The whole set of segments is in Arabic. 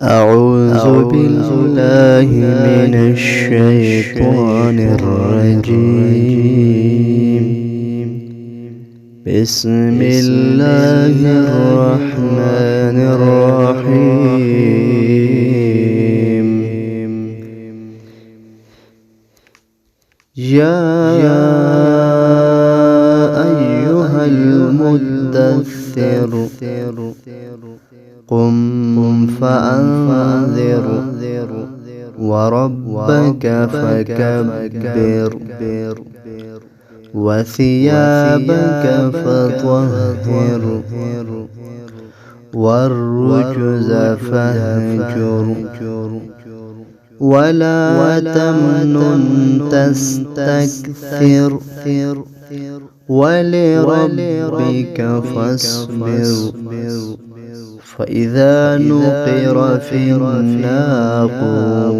أعوذ بالله من الشيطان الرجيم. بسم الله الرحمن الرحيم. يا أيها المدثر قم فأنذر وربك فكبر وثيابك فطهر والرجز فاهجر ولا تمنن تستكثر ولربك فاصبر فإذا نقر في الناقور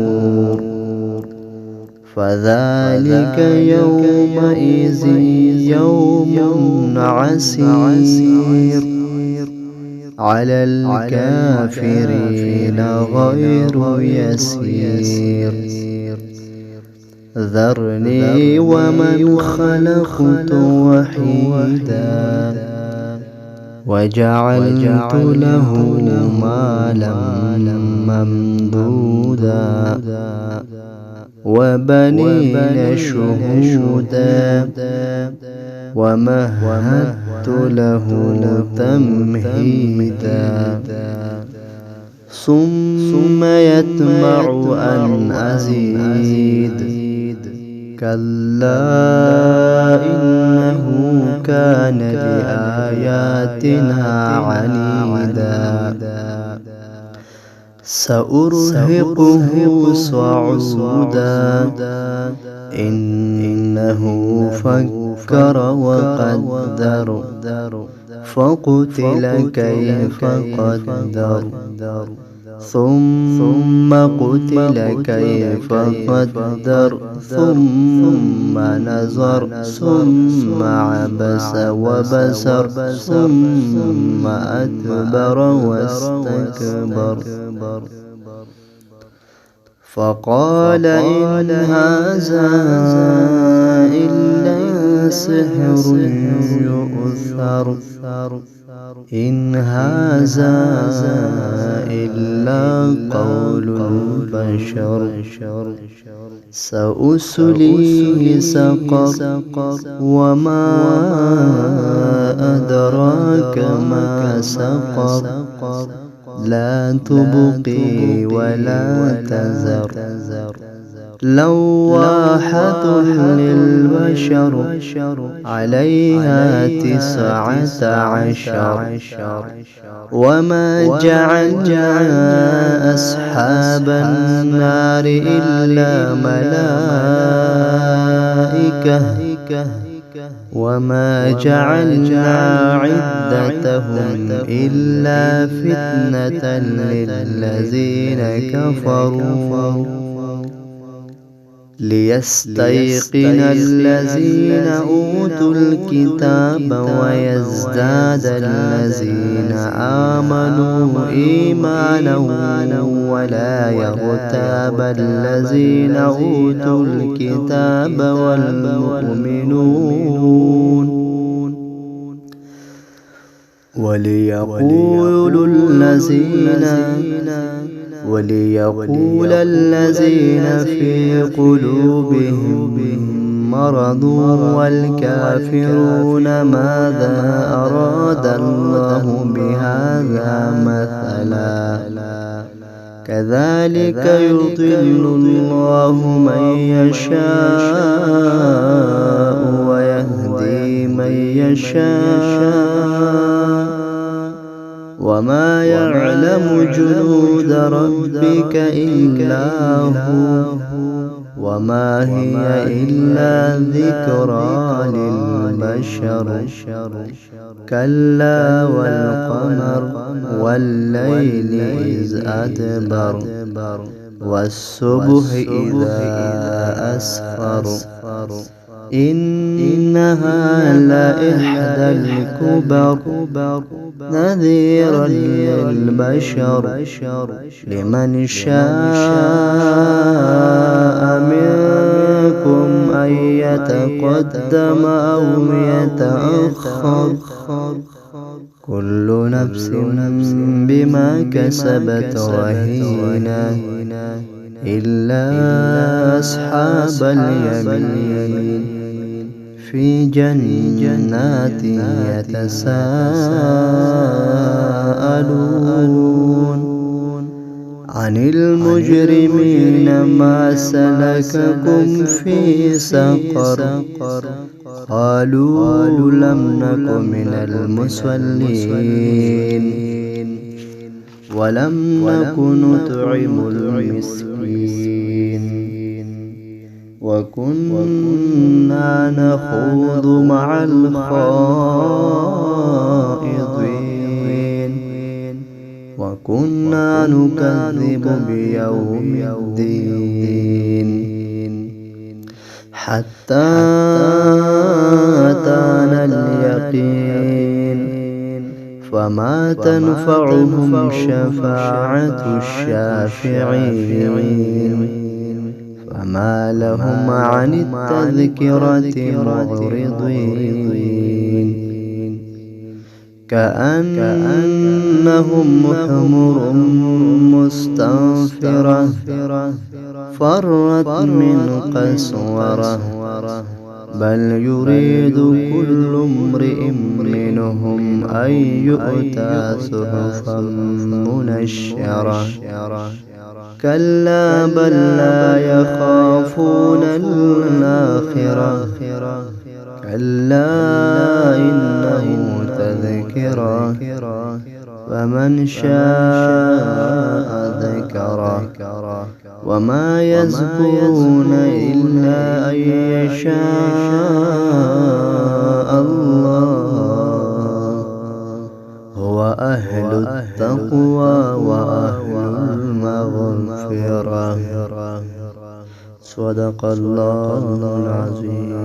فذلك يومئذ يوم عسير على الكافرين غير يسير. ذرني ومن خلقت وحيدا وجعلت له مالا ممدودا وبنين شهودا ومهدت له تمهيدا ثم يطمع أن أزيد كلا إنه كان لآياتنا عنيدا سأرهقه صعودا إنه فكر وقدر فقتل كيف قدر ثم قتل كيف قدر ثم نظر ثم عبس وبسر ثم أدبر واستكبر فقال إن هذا إلا سحر يؤثر إن هذا إلا قول البشر سأصليه سقر وما أدراك ما سقر لا تبقي ولا تذر لواحة للبشر عليها 19 وما جعلنا أصحاب النار إلا ملائكة وما جعلنا عدتهم إلا فتنة للذين كفروا ليستيقن الذين أوتوا الكتاب ويزداد الذين آمنوا إيمانا ولا يرتاب الذين أوتوا الكتاب والمؤمنون وليقول الذين في قلوبهم مرض والكافرون ماذا أراد الله بهذا مثلا كذلك يضل الله من يشاء ويهدي من يشاء وما يعلم جنود ربك إلا هو وما هي إلا ذكرى للبشر كلا والقمر والليل إذ أدبر والصبح إذا أسفر إنها لإحدى الكبر نذيرا للبشر لمن شاء منكم أن يتقدم أو يتأخر كل نفس بما كسبت رهينة إلا أصحاب اليمين في جنات يتساءلون عن المجرمين ما سلككم في سقر قالوا لم نك من المصلين ولم نك نطعم المسكين وكنا نخوض مع الخائضين وكنا نكذب بيوم الدين حتى أتانا اليقين فما تنفعهم شفاعة الشافعين فما لهم عن التذكرة معرضين كأنهم حمر مستنفرة فرت من قسورة بل يريد كل امرئ منهم أن يؤتى صحفا منشرة كلا بل لا يخافون الآخرة كلا إنه تذكرة فمن شاء ذكره وما يذكرون إلا أن يشاء الله هو أهل التقوى وأهل المغفرة صدق الله العظيم.